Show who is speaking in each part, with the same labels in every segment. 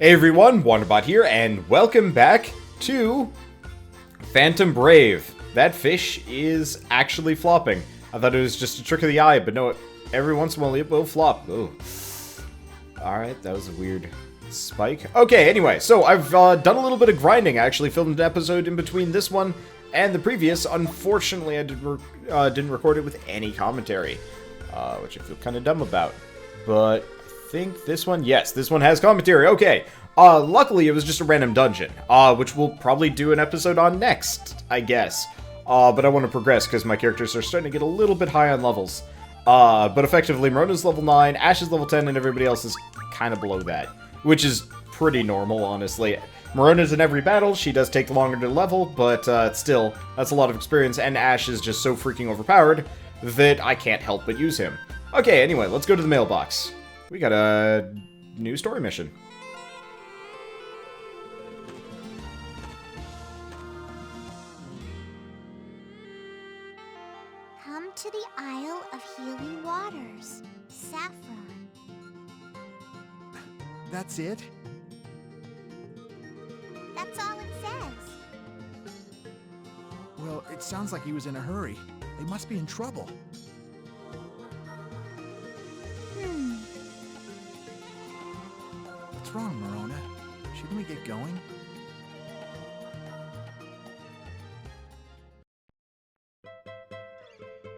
Speaker 1: Hey everyone, Wanderbot here, and welcome back to Phantom Brave. That fish is actually flopping. I thought it was just a trick of the eye, but no, every once in a while it will flop. Oh. Alright, that was a weird spike. Okay, anyway, so I've done a little bit of grinding. I actually filmed an episode in between this one and the previous. Unfortunately, I didn't record it with any commentary, which I feel kind of dumb about. But I think this one, yes, this one has commentary. Okay, luckily it was just a random dungeon, which we'll probably do an episode on next, I guess. But I want to progress because my characters are starting to get a little bit high on levels. But effectively, Marona's level 9, Ash is level 10, and everybody else is kind of below that, which is pretty normal, honestly. Marona's in every battle, she does take longer to level, but still, that's a lot of experience, and Ash is just so freaking overpowered that I can't help but use him. Okay, anyway, let's go to the mailbox. We got a new story mission.
Speaker 2: Come to the Isle of Healing Waters, Saffron.
Speaker 3: That's it?
Speaker 2: That's all it says.
Speaker 3: Well, it sounds like he was in a hurry. They must be in trouble. What's wrong, Marona? Shouldn't we get going?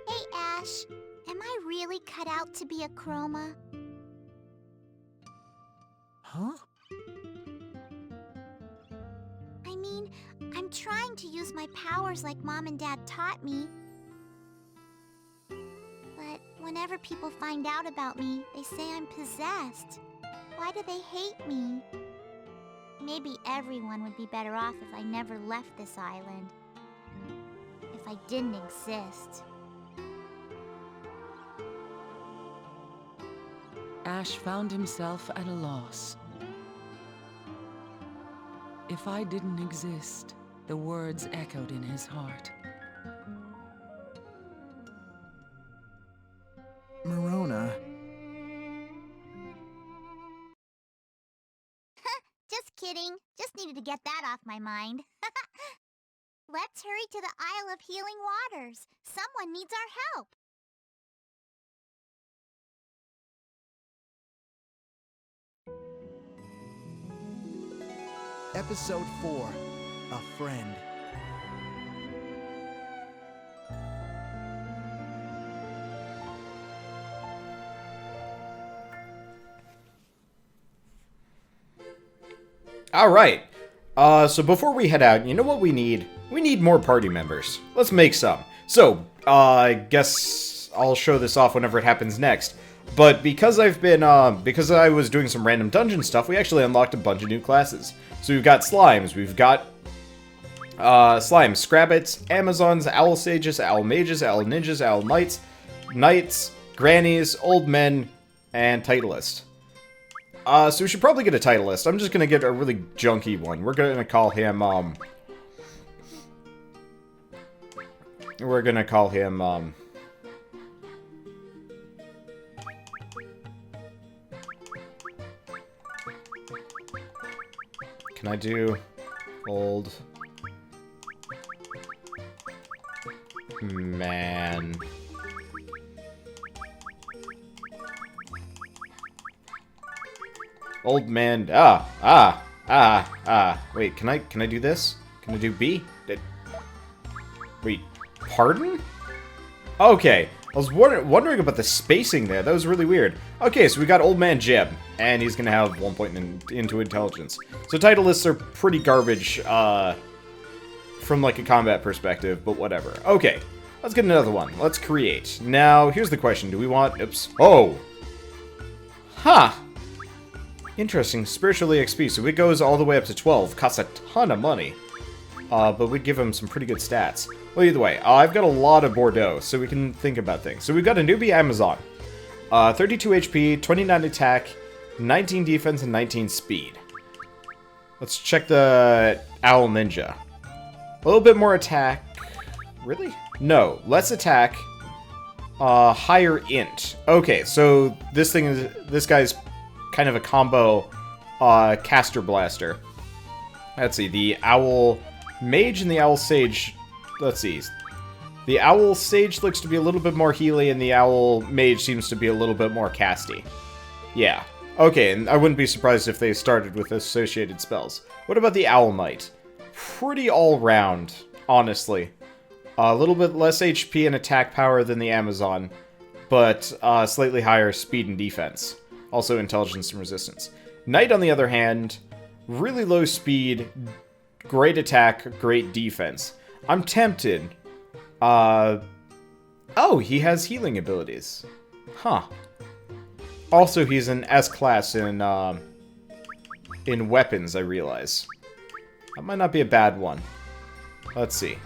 Speaker 2: Hey, Ash. Am I really cut out to be a chroma?
Speaker 3: Huh?
Speaker 2: I mean, I'm trying to use my powers like Mom and Dad taught me. But whenever people find out about me, they say I'm possessed. Why do they hate me? Maybe everyone would be better off if I never left this island. If I didn't exist.
Speaker 4: Ash found himself at a loss. If I didn't exist, the words echoed in his heart.
Speaker 3: Marona.
Speaker 2: Just kidding. Just needed to get that off my mind. Let's hurry to the Isle of Healing Waters. Someone needs our help.
Speaker 3: Episode 4. A Friend.
Speaker 1: Alright, so before we head out, you know what we need? We need more party members. Let's make some. So, I guess I'll show this off whenever it happens next. But because because I was doing some random dungeon stuff, we actually unlocked a bunch of new classes. So we've got slimes, we've got slimes, scrabbits, amazons, owl sages, owl mages, owl ninjas, owl knights, grannies, old men, and titleist. So we should probably get a titleist. I'm just gonna get a really junky one. We're gonna call him, can I do old man? Old man. Wait, can I do this? Can I do B? Wait, pardon? Okay, I was wondering about the spacing there. That was really weird. Okay, so we got Old Man Jeb, and he's gonna have 1 point into intelligence. So title lists are pretty garbage, from like a combat perspective, but whatever. Okay, let's get another one. Let's create. Now, here's the question. Do we want... Oops. Oh! Huh! Interesting. Spiritual EXP. So it goes all the way up to 12. Costs a ton of money. But we'd give him some pretty good stats. Well, either way, I've got a lot of Bordeaux, so we can think about things. So we've got a newbie Amazon. 32 HP, 29 attack, 19 defense, and 19 speed. Let's check the Owl Ninja. A little bit more attack. Really? No. Less attack. Higher int. Okay, so this guy's kind of a combo caster blaster. Let's see, the Owl Mage and the Owl Sage, let's see. The Owl Sage looks to be a little bit more healy, and the Owl Mage seems to be a little bit more casty. Yeah. Okay, and I wouldn't be surprised if they started with associated spells. What about the Owl Knight? Pretty all-round, honestly. A little bit less HP and attack power than the Amazon, but slightly higher speed and defense. Also intelligence and resistance. Knight, on the other hand, really low speed, great attack, great defense. I'm tempted. Oh, he has healing abilities. Huh. Also, he's an S-class in weapons, I realize. That might not be a bad one. Let's see.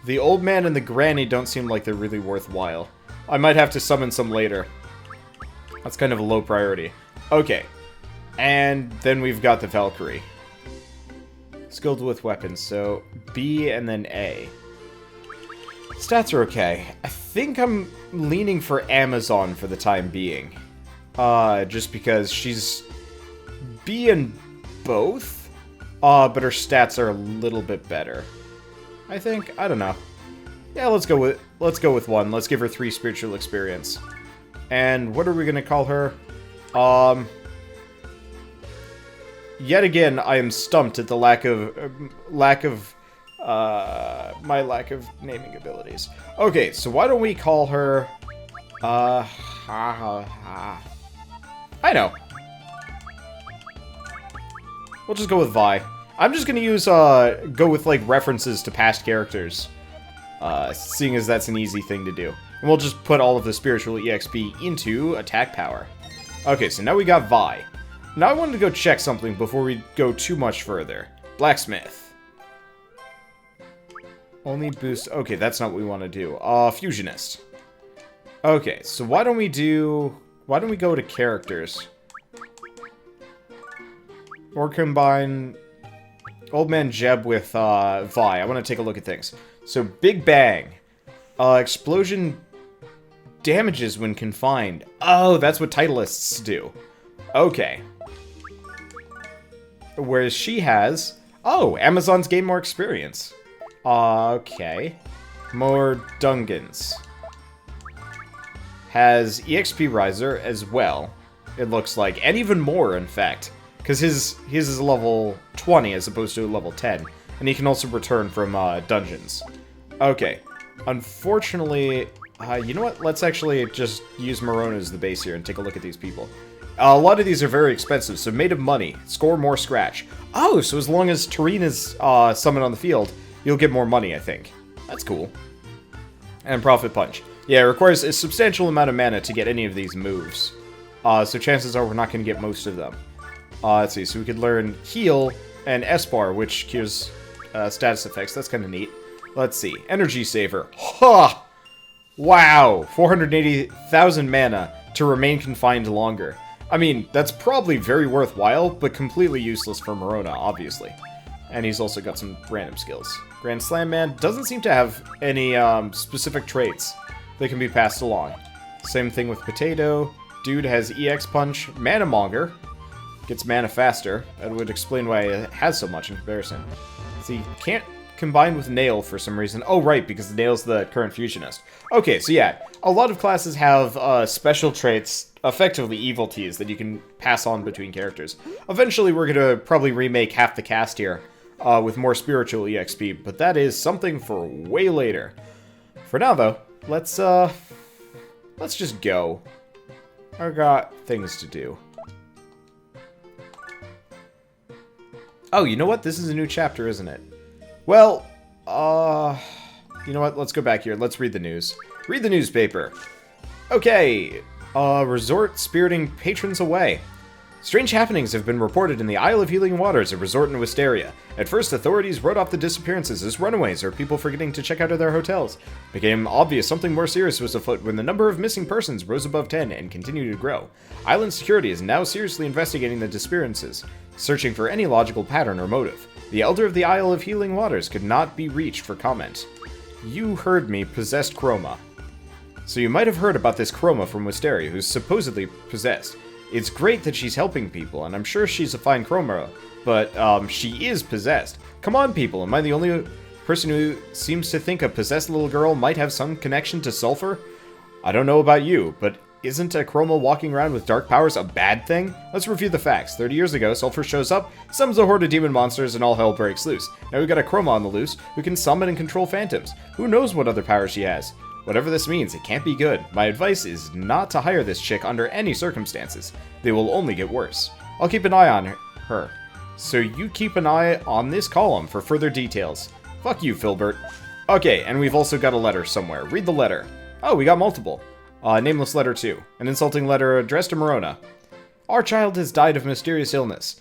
Speaker 1: The old man and the granny don't seem like they're really worthwhile. I might have to summon some later. That's kind of a low priority. Okay. And then we've got the Valkyrie. Skilled with weapons, so B and then A. Stats are okay. I think I'm leaning for Amazon for the time being. Just because she's B in both, but her stats are a little bit better. I think. I don't know. Yeah, let's go with one. Let's give her 3 spiritual experience. And what are we gonna call her? Yet again, I am stumped at the lack of naming abilities. Okay, so why don't we call her, I know. We'll just go with Vi. I'm just gonna use, go with, like, references to past characters. Seeing as that's an easy thing to do. And we'll just put all of the spiritual EXP into attack power. Okay, so now we got Vi. Now I wanted to go check something before we go too much further. Blacksmith. Only boost... Okay, that's not what we want to do. Fusionist. Okay, so why don't we go to characters? Or combine Old Man Jeb with Vi. I want to take a look at things. So, Big Bang. Explosion damages when confined. Oh, that's what Titleists do. Okay. Whereas she has... Oh, Amazons gain more experience. Okay. More Dungans. Has EXP Riser as well, it looks like. And even more, in fact. Because his is a level 20 as opposed to a level 10. And he can also return from dungeons. Okay. Unfortunately... you know what? Let's actually just use Morona as the base here and take a look at these people. A lot of these are very expensive, so made of money. Score more scratch. Oh, so as long as Tareen is summoned on the field, you'll get more money, I think. That's cool. And Profit Punch. Yeah, it requires a substantial amount of mana to get any of these moves. So chances are we're not going to get most of them. Let's see, so we could learn Heal and S-Bar, which cures status effects. That's kind of neat. Let's see. Energy Saver. Ha! Wow! 480,000 mana to remain confined longer. I mean, that's probably very worthwhile, but completely useless for Morona, obviously. And he's also got some random skills. Grand Slam Man doesn't seem to have any specific traits that can be passed along. Same thing with Potato. Dude has EX Punch. Mana Monger gets mana faster. That would explain why it has so much in comparison. See, can't combine with Nail for some reason. Oh, right, because the Nail's the current fusionist. Okay, so yeah, a lot of classes have special traits, effectively evil teas, that you can pass on between characters. Eventually, we're gonna probably remake half the cast here with more spiritual EXP, but that is something for way later. For now, though, let's just go. I got things to do. Oh, you know what? This is a new chapter, isn't it? Well, you know what? Let's go back here. Let's read the news. Read the newspaper. Okay. Resort spiriting patrons away. Strange happenings have been reported in the Isle of Healing Waters, a resort in Wisteria. At first, authorities wrote off the disappearances as runaways or people forgetting to check out of their hotels. It became obvious something more serious was afoot when the number of missing persons rose above 10 and continued to grow. Island security is now seriously investigating the disappearances, searching for any logical pattern or motive. The Elder of the Isle of Healing Waters could not be reached for comment. You heard me, possessed Chroma. So you might have heard about this Chroma from Wisteria, who's supposedly possessed. It's great that she's helping people, and I'm sure she's a fine Chroma, but she is possessed. Come on, people, am I the only person who seems to think a possessed little girl might have some connection to sulfur? I don't know about you, but isn't a Chroma walking around with dark powers a bad thing? Let's review the facts. 30 years ago, Sulfur shows up, summons a horde of demon monsters, and all hell breaks loose. Now we've got a Chroma on the loose, who can summon and control phantoms. Who knows what other powers she has? Whatever this means, it can't be good. My advice is not to hire this chick under any circumstances. They will only get worse. I'll keep an eye on her. So you keep an eye on this column for further details. Fuck you, Filbert. Okay, and we've also got a letter somewhere. Read the letter. Oh, we got multiple. Nameless letter 2. An insulting letter addressed to Morona. Our child has died of mysterious illness.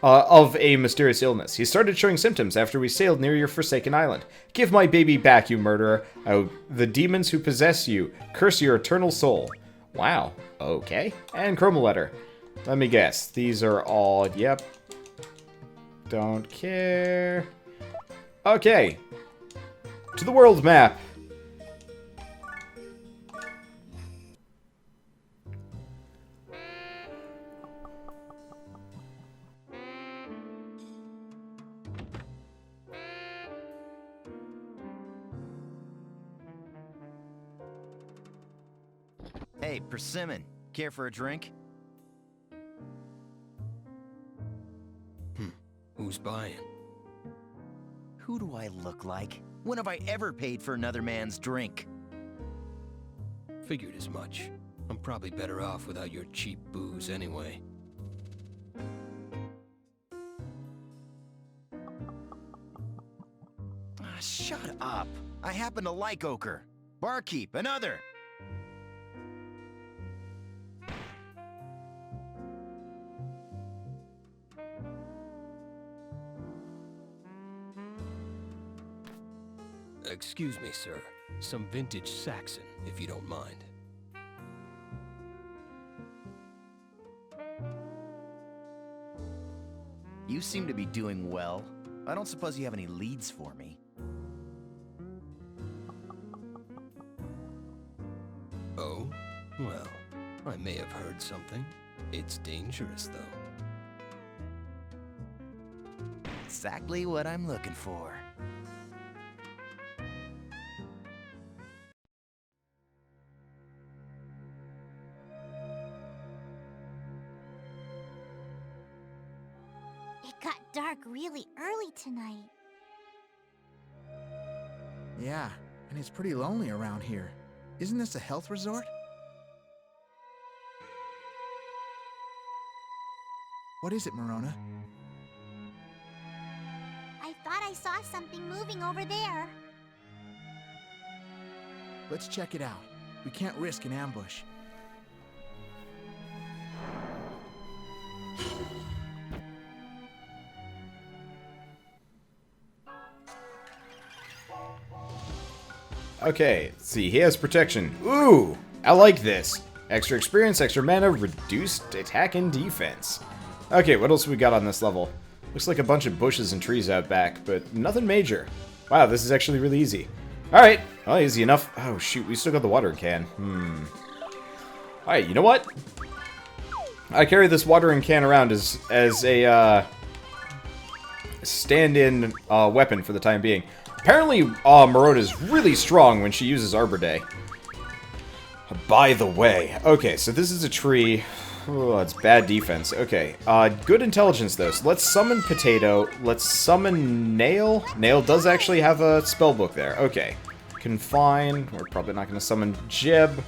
Speaker 1: Of a mysterious illness. He started showing symptoms after we sailed near your forsaken island. Give my baby back, you murderer. The demons who possess you curse your eternal soul. Wow. Okay. And Chroma letter. Let me guess. These are all... Yep. Don't care. Okay. To the world map.
Speaker 5: Hey, Persimmon, care for a drink?
Speaker 6: Who's buying?
Speaker 5: Who do I look like? When have I ever paid for another man's drink?
Speaker 6: Figured as much. I'm probably better off without your cheap booze anyway.
Speaker 5: Shut up. I happen to like ochre. Barkeep, another.
Speaker 6: Excuse me, sir. Some vintage Saxon, if you don't mind.
Speaker 5: You seem to be doing well. I don't suppose you have any leads for me.
Speaker 6: Oh? Well, I may have heard something. It's dangerous, though.
Speaker 5: Exactly what I'm looking for.
Speaker 2: It got dark really early tonight.
Speaker 3: Yeah, and it's pretty lonely around here. Isn't this a health resort? What is it, Morona?
Speaker 2: I thought I saw something moving over there.
Speaker 3: Let's check it out. We can't risk an ambush.
Speaker 1: Okay, let's see, he has protection. Ooh, I like this. Extra experience, extra mana, reduced attack and defense. Okay, what else we got on this level? Looks like a bunch of bushes and trees out back, but nothing major. Wow, this is actually really easy. Alright, well, easy enough. Oh shoot, we still got the watering can. Alright, you know what? I carry this watering can around as a stand-in weapon for the time being. Apparently, Morona is really strong when she uses Arbor Day. By the way, okay, so this is a tree. Oh, it's bad defense. Okay, good intelligence though. So let's summon Potato. Let's summon Nail. Nail does actually have a spell book there. Okay, Confine. We're probably not going to summon Jeb.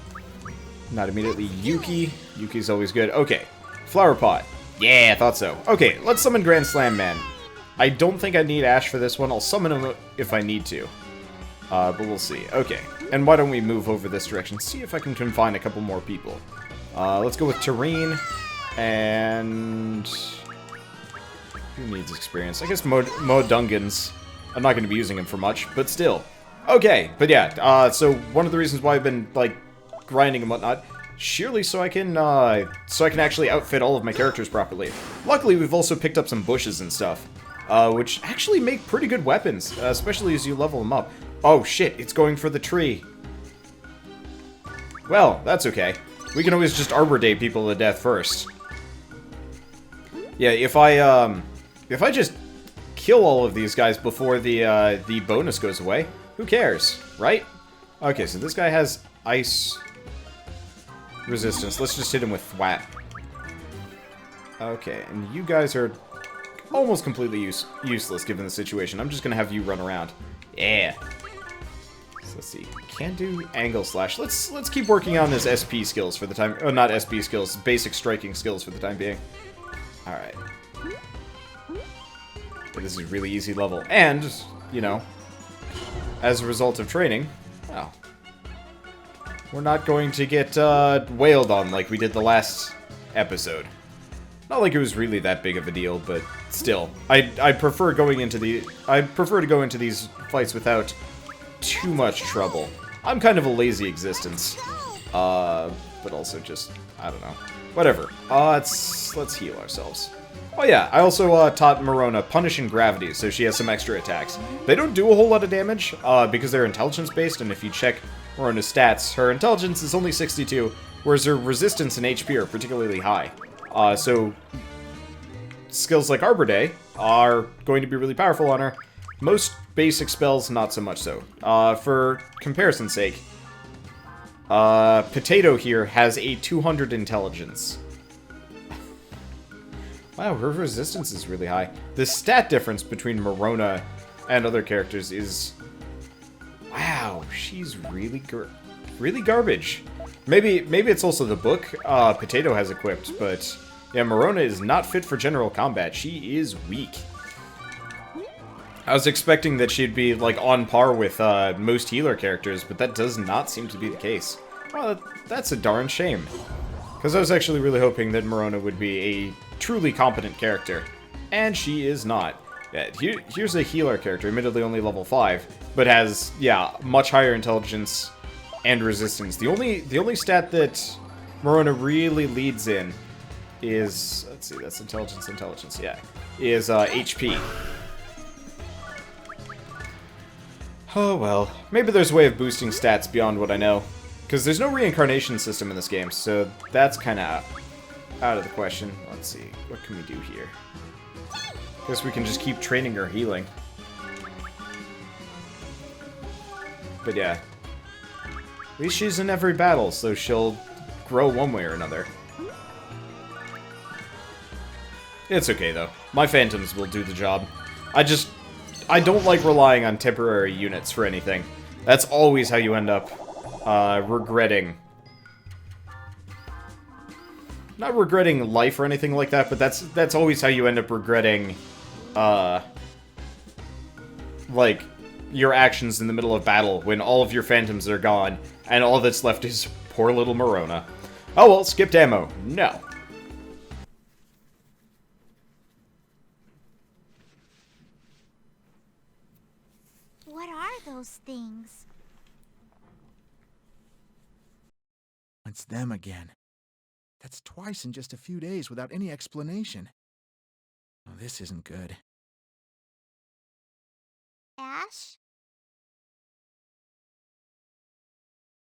Speaker 1: Not immediately. Yuki. Yuki's always good. Okay, Flower Pot. Yeah, I thought so. Okay, let's summon Grand Slam Man. I don't think I need Ash for this one. I'll summon him if I need to. But we'll see. Okay. And why don't we move over this direction? See if I can confine a couple more people. Let's go with Terrain. And... who needs experience? I guess Mo Dungans. I'm not going to be using him for much, but still. Okay, but yeah. So one of the reasons why I've been, like, grinding and whatnot... sheerly so I can actually outfit all of my characters properly. Luckily, we've also picked up some bushes and stuff. Which actually make pretty good weapons, especially as you level them up. Oh shit, it's going for the tree. Well, that's okay. We can always just Arbor Day people to death first. Yeah, if I just kill all of these guys before the bonus goes away, who cares, right? Okay, so this guy has ice resistance. Let's just hit him with thwap. Okay, and you guys are almost completely useless given the situation. I'm just gonna have you run around. Yeah. So let's see. Can't do angle slash. Let's keep working on his SP skills for the time. Oh, not SP skills. Basic striking skills for the time being. All right. This is a really easy level, and you know, as a result of training, well, we're not going to get wailed on like we did the last episode. Not like it was really that big of a deal, but still, I prefer going into to go into these fights without too much trouble. I'm kind of a lazy existence, but also just I don't know, whatever. Let's heal ourselves. Oh yeah, I also taught Morona Punish and Gravity, so she has some extra attacks. They don't do a whole lot of damage because they're intelligence-based, and if you check Morona's stats, her intelligence is only 62, whereas her resistance and HP are particularly high. So skills like Arbor Day are going to be really powerful on her. Most basic spells, not so much so. For comparison's sake, Potato here has a 200 intelligence. Wow, her resistance is really high. The stat difference between Morona and other characters is... Wow, she's really garbage. Maybe it's also the book Potato has equipped, but... Yeah, Morona is not fit for general combat. She is weak. I was expecting that she'd be, like, on par with most healer characters, but that does not seem to be the case. Well, that's a darn shame. Because I was actually really hoping that Morona would be a truly competent character. And she is not. Yeah, here's a healer character, admittedly only level 5, but has, yeah, much higher intelligence and resistance. The only stat that Morona really leads in is, let's see, that's intelligence, yeah, is HP. Oh well, maybe there's a way of boosting stats beyond what I know. Because there's no reincarnation system in this game, so that's kind of out of the question. Let's see, what can we do here? Guess we can just keep training her healing. But yeah. At least she's in every battle, so she'll grow one way or another. It's okay, though. My phantoms will do the job. I don't like relying on temporary units for anything. That's always how you end up regretting. Not regretting life or anything like that, but that's always how you end up regretting, like, your actions in the middle of battle when all of your phantoms are gone, and all that's left is poor little Morona. Oh well, skipped ammo. No.
Speaker 2: What are those things?
Speaker 3: It's them again. That's twice in just a few days without any explanation. Oh, this isn't good.
Speaker 2: Ash?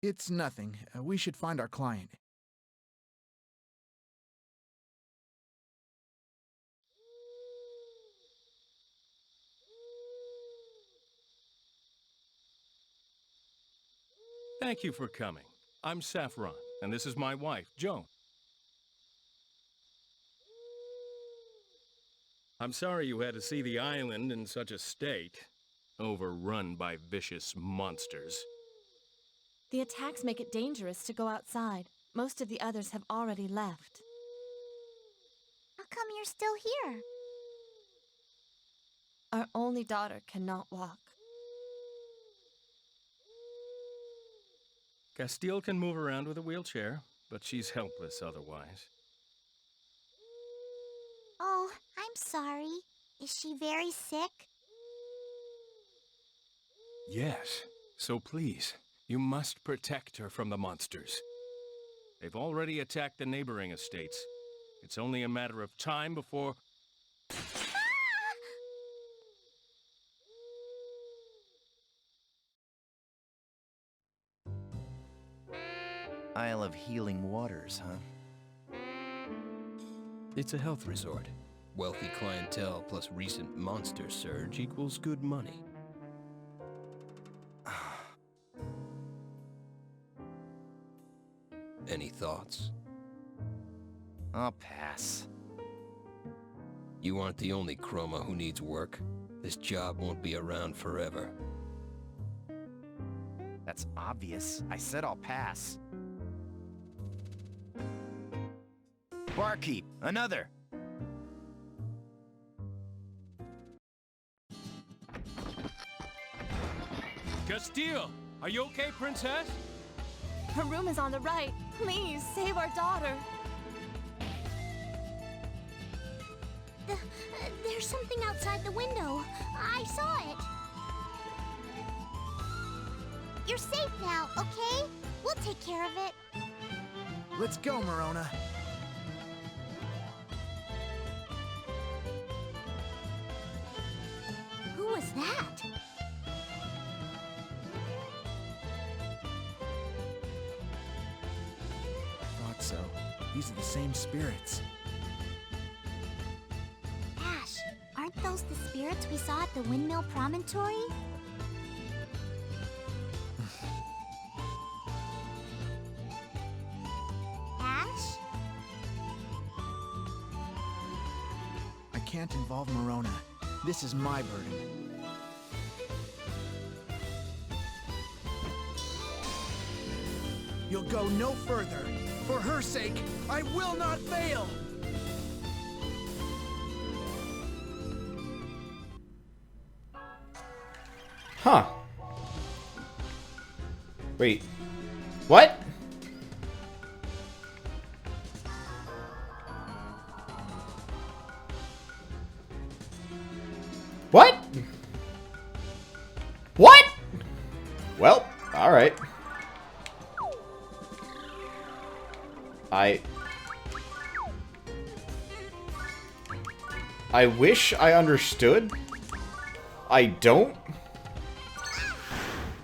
Speaker 3: It's nothing. We should find our client.
Speaker 6: Thank you for coming. I'm Saffron, and this is my wife, Joan. I'm sorry you had to see the island in such a state, overrun by vicious monsters.
Speaker 7: The attacks make it dangerous to go outside. Most of the others have already left.
Speaker 2: How come you're still here?
Speaker 7: Our only daughter cannot walk.
Speaker 6: Castile can move around with a wheelchair, but she's helpless otherwise.
Speaker 2: Oh, I'm sorry. Is she very sick?
Speaker 6: Yes, so please, you must protect her from the monsters. They've already attacked the neighboring estates. It's only a matter of time before...
Speaker 5: Isle of Healing Waters, huh?
Speaker 8: It's a health resort. Wealthy clientele plus recent monster surge equals good money. Any thoughts?
Speaker 5: I'll pass.
Speaker 8: You aren't the only Chroma who needs work. This job won't be around forever.
Speaker 5: That's obvious. I said I'll pass. Barkeep, another!
Speaker 6: Castile, are you okay, princess?
Speaker 7: Her room is on the right. Please, save our daughter.
Speaker 2: There's something outside the window. I saw it. You're safe now, okay? We'll take care of it.
Speaker 3: Let's go, Morona.
Speaker 2: Who was that?
Speaker 3: Thought so. These are the same spirits.
Speaker 2: Ash, aren't those the spirits we saw at the Windmill Promontory? Ash?
Speaker 3: I can't involve Morona. This is my burden. You'll go no further. For her sake, I will not fail!
Speaker 1: Huh. Wait. What? What? What? Well, alright. I wish I understood. I don't.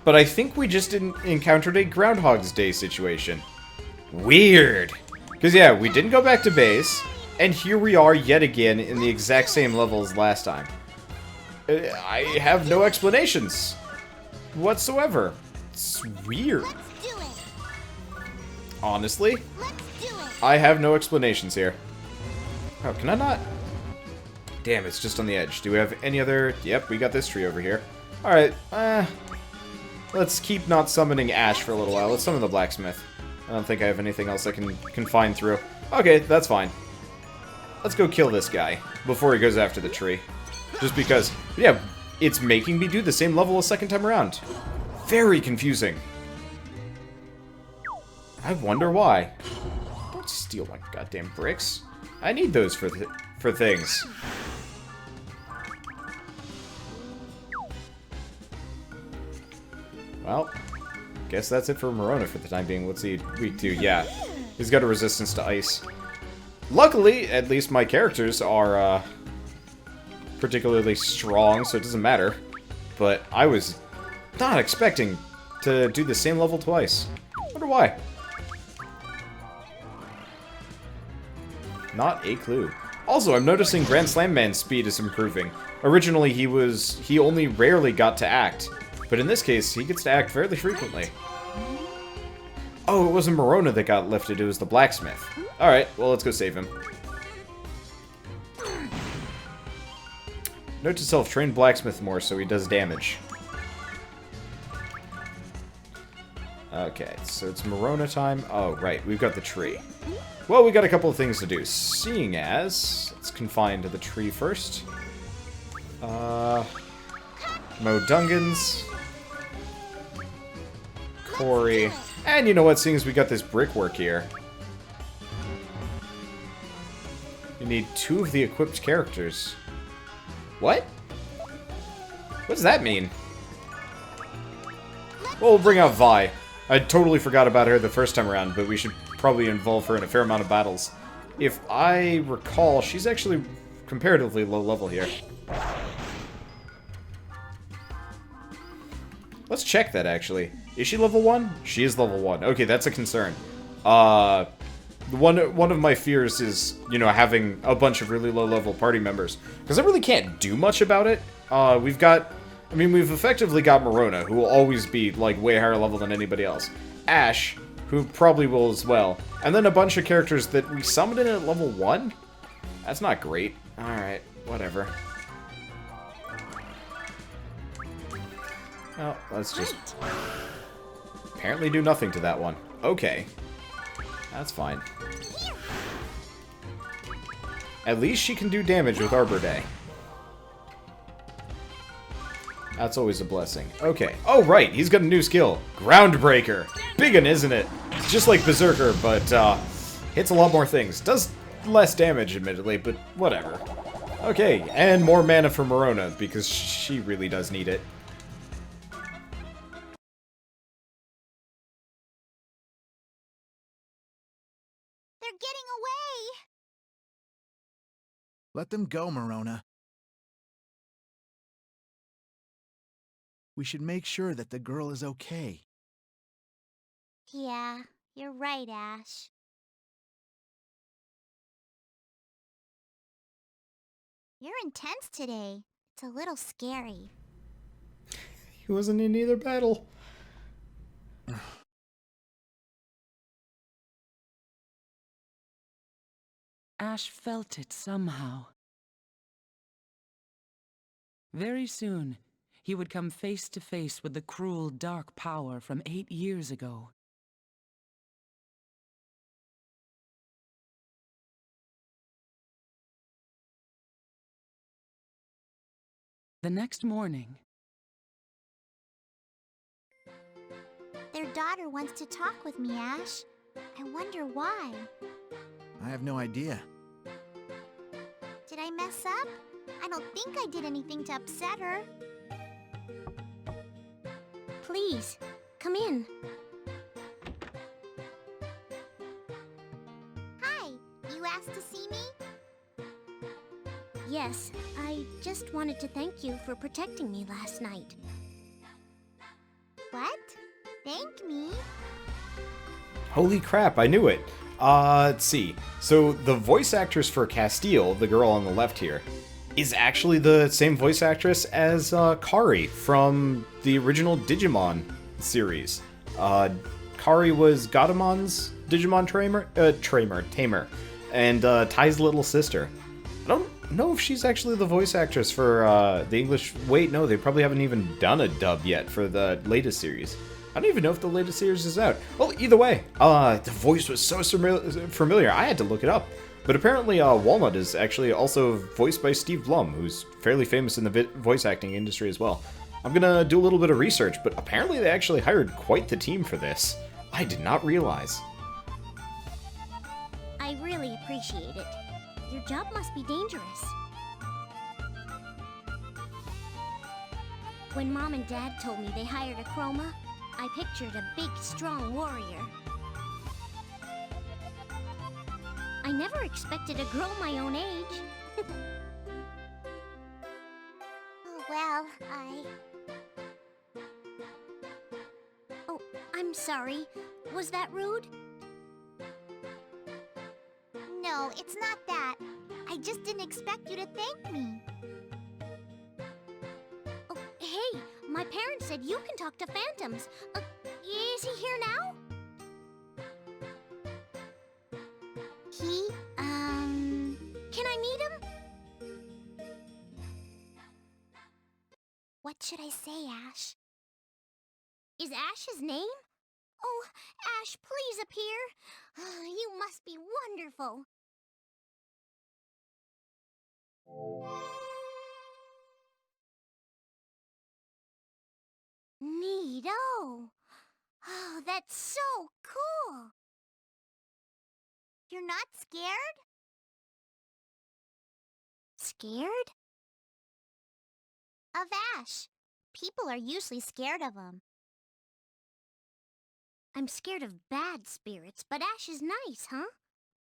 Speaker 1: But I think we just encountered a Groundhog's Day situation. Weird. Because, yeah, we didn't go back to base, and here we are yet again in the exact same level as last time. I have no explanations whatsoever. It's weird.
Speaker 2: Let's do it.
Speaker 1: Honestly,
Speaker 2: Let's do it.
Speaker 1: I have no explanations here. Oh, can I not? Damn, it's just on the edge. Do we have any other... Yep, we got this tree over here. Alright, let's keep not summoning Ash for a little while. Let's summon the blacksmith. I don't think I have anything else I can find through. Okay, that's fine. Let's go kill this guy before he goes after the tree. Just because, yeah, it's making me do the same level a second time around. Very confusing. I wonder why. Don't steal my goddamn bricks. I need those for things. Well, guess that's it for Morona for the time being. Let's see, week 2. Yeah, he's got a resistance to ice. Luckily, at least my characters are particularly strong, so it doesn't matter. But I was not expecting to do the same level twice. Wonder why. Not a clue. Also, I'm noticing Grand Slam Man's speed is improving. Originally, he only rarely got to act. But in this case, he gets to act fairly frequently. Oh, it wasn't Morona that got lifted, it was the blacksmith. Alright, well, let's go save him. Note to self, train blacksmith more so he does damage. Okay, so it's Morona time. Oh, right, we've got the tree. Well, we got a couple of things to do. Seeing as... Let's confine to the tree first. Mow Dungans. Corey. And you know what, seeing as we got this brickwork here. You need 2 of the equipped characters. What? What does that mean? Well, we'll bring out Vi. I totally forgot about her the first time around, but we should probably involve her in a fair amount of battles. If I recall, she's actually comparatively low level here. Let's check that, actually. Is she level 1? She is level 1. Okay, that's a concern. One of my fears is, you know, having a bunch of really low-level party members. Because I really can't do much about it. We've effectively got Morona, who will always be, like, way higher level than anybody else. Ash, who probably will as well. And then a bunch of characters that we summoned in at level 1? That's not great. Alright, whatever. Well, let's just apparently do nothing to that one. Okay. That's fine. At least she can do damage with Arbor Day. That's always a blessing. Okay. Oh, right. He's got a new skill. Groundbreaker. Big un, isn't it? It's just like Berserker, but hits a lot more things. Does less damage, admittedly, but whatever. Okay, and more mana for Morona, because she really does need it.
Speaker 2: They're getting away!
Speaker 3: Let them go, Morona. We should make sure that the girl is okay.
Speaker 2: Yeah, you're right, Ash. You're intense today. It's a little scary.
Speaker 1: He wasn't in either battle.
Speaker 4: Ash felt it somehow. Very soon, he would come face to face with the cruel, dark power from 8 years ago. The next morning,
Speaker 2: Their daughter wants to talk with me, Ash. I wonder why.
Speaker 3: I have no idea.
Speaker 2: Did I mess up? I don't think I did anything to upset her.
Speaker 7: Please, come in.
Speaker 2: Hi, you asked to see me?
Speaker 7: Yes, I just wanted to thank you for protecting me last night.
Speaker 2: What? Thank me?
Speaker 1: Holy crap, I knew it. Let's see. So, the voice actress for Castile, the girl on the left here, is actually the same voice actress as Kari from the original Digimon series. Kari was Gatomon's Digimon tamer, and Ty's little sister. I don't know if she's actually the voice actress for the English... Wait, no, they probably haven't even done a dub yet for the latest series. I don't even know if the latest series is out. Well, either way, the voice was so familiar, I had to look it up. But apparently, Walnut is actually also voiced by Steve Blum, who's fairly famous in the voice acting industry as well. I'm gonna do a little bit of research, but apparently they actually hired quite the team for this. I did not realize.
Speaker 7: I really appreciate it. Your job must be dangerous. When Mom and Dad told me they hired a Chroma, I pictured a big, strong warrior. I never expected to grow my own age.
Speaker 2: Oh, well,
Speaker 7: Oh, I'm sorry. Was that rude?
Speaker 2: No, it's not that. I just didn't expect you to thank me.
Speaker 7: Oh, hey, my parents said you can talk to phantoms. Is he here now? Can I meet him?
Speaker 2: What should I say, Ash?
Speaker 7: Is Ash his name? Oh, Ash, please appear. You must be wonderful. Neato. Oh, that's so cool.
Speaker 2: You're not scared?
Speaker 7: Scared?
Speaker 2: Of Ash. People are usually scared of him.
Speaker 7: I'm scared of bad spirits, but Ash is nice, huh?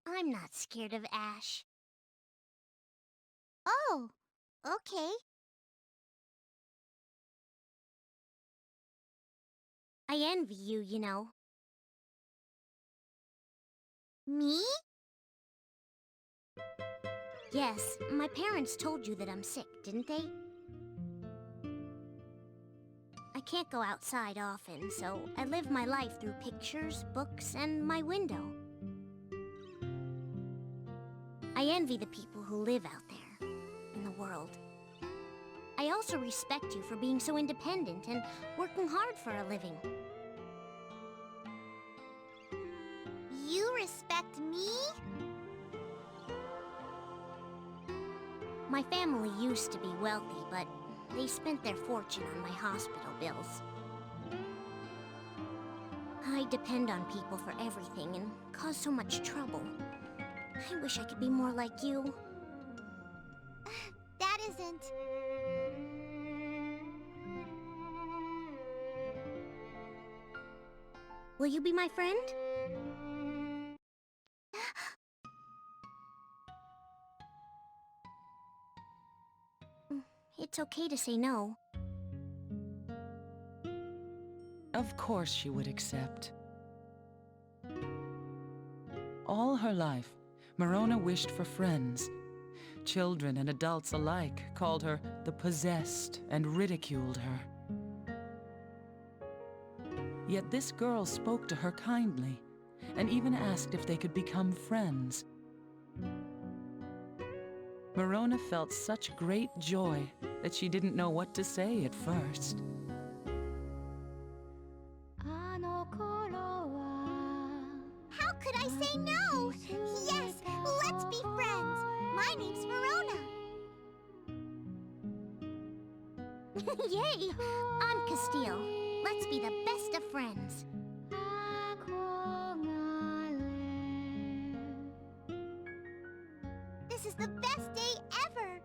Speaker 7: I'm not scared of Ash.
Speaker 2: Oh, okay.
Speaker 7: I envy you, you know. Me? Yes, my parents told you that I'm sick, didn't they? I can't go outside often, so I live my life through pictures, books, and my window. I envy the people who live out there, in the world. I also respect you for being so independent and working hard for a living.
Speaker 2: You respect me?
Speaker 7: My family used to be wealthy, but they spent their fortune on my hospital bills. I depend on people for everything and cause so much trouble. I wish I could be more like you.
Speaker 2: That isn't...
Speaker 7: Will you be my friend? It's okay to say no.
Speaker 4: Of course she would accept. All her life, Morona wished for friends. Children and adults alike called her the Possessed and ridiculed her. Yet this girl spoke to her kindly, and even asked if they could become friends. Morona felt such great joy that she didn't know what to say at first.
Speaker 2: How could I say no? Yes, let's be friends. My name's Verona.
Speaker 7: Yay! I'm Castile. Let's be the best of friends.
Speaker 2: This is the best day ever.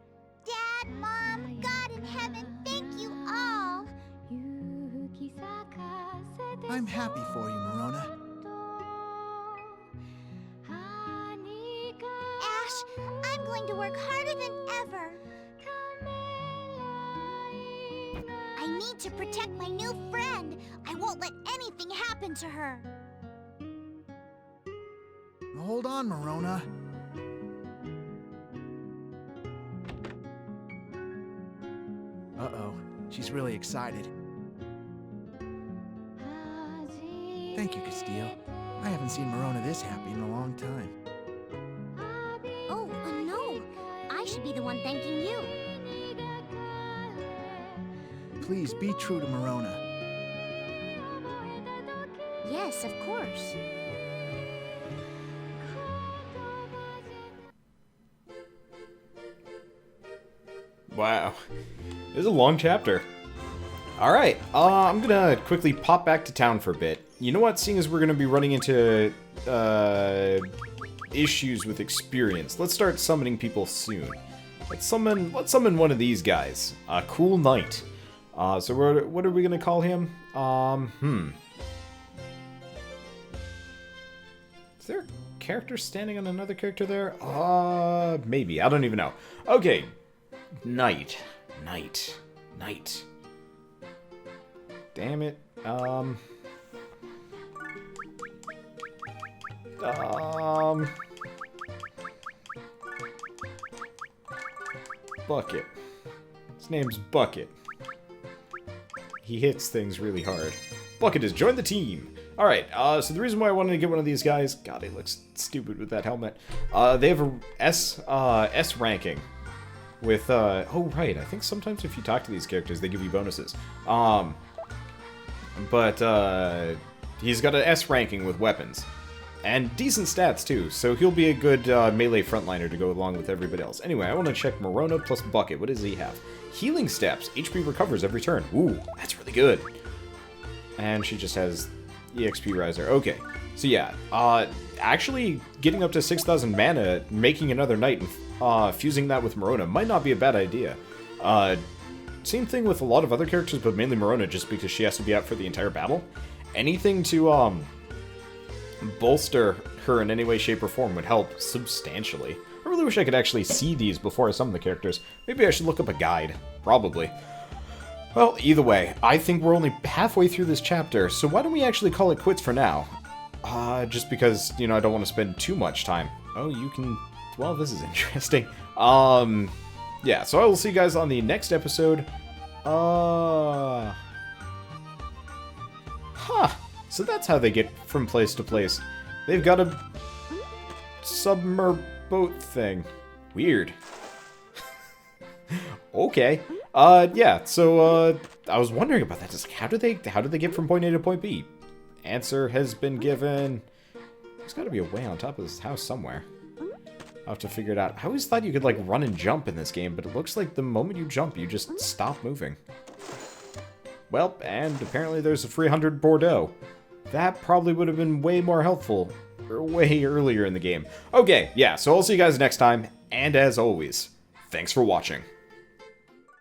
Speaker 2: Dad, Mom, God in heaven, thank you all.
Speaker 3: I'm happy for you, Morona.
Speaker 2: Ash, I'm going to work harder than ever. I need to protect my new friend. I won't let anything happen to her.
Speaker 3: Hold on, Morona. Uh-oh, she's really excited. Thank you, Castile. I haven't seen Morona this happy in a long time.
Speaker 7: Oh, no. I should be the one thanking you.
Speaker 3: Please be true to Morona.
Speaker 7: Yes, of course.
Speaker 1: Wow. It was a long chapter. Alright, I'm gonna quickly pop back to town for a bit. You know what, seeing as we're gonna be running into, issues with experience, let's start summoning people soon. Let's summon one of these guys. A cool knight. So what are we gonna call him? Is there a character standing on another character there? Maybe. I don't even know. Okay. Knight. Damn it. Bucket. His name's Bucket. He hits things really hard. Bucket has joined the team! Alright, so the reason why I wanted to get one of these guys... God, he looks stupid with that helmet. They have a S ranking. With, oh right, I think sometimes if you talk to these characters, they give you bonuses. But he's got an S ranking with weapons. And decent stats, too, so he'll be a good melee frontliner to go along with everybody else. Anyway, I want to check Morona plus Bucket. What does he have? Healing steps. HP recovers every turn. Ooh, that's really good. And she just has EXP riser. Okay, so yeah, actually getting up to 6,000 mana, making another knight, and fusing that with Morona might not be a bad idea. Same thing with a lot of other characters, but mainly Morona, just because she has to be out for the entire battle. Anything to, bolster her in any way, shape, or form would help substantially. I really wish I could actually see these before I summon the characters. Maybe I should look up a guide. Probably. Well, either way, I think we're only halfway through this chapter, so why don't we actually call it quits for now? Just because, you know, I don't want to spend too much time. Oh, you can... Well, this is interesting. Yeah, so I will see you guys on the next episode. Huh. So that's how they get from place to place. They've got a submer boat thing. Weird. Okay. Yeah, so, I was wondering about that. Just like, how do they get from point A to point B? Answer has been given. There's gotta be a way on top of this house somewhere. I'll have to figure it out. I always thought you could, like, run and jump in this game, but it looks like the moment you jump, you just stop moving. Well, and apparently there's a free 100 Bordeaux. That probably would have been way more helpful, or way earlier in the game. Okay, yeah, so I'll see you guys next time, and as always, thanks for watching.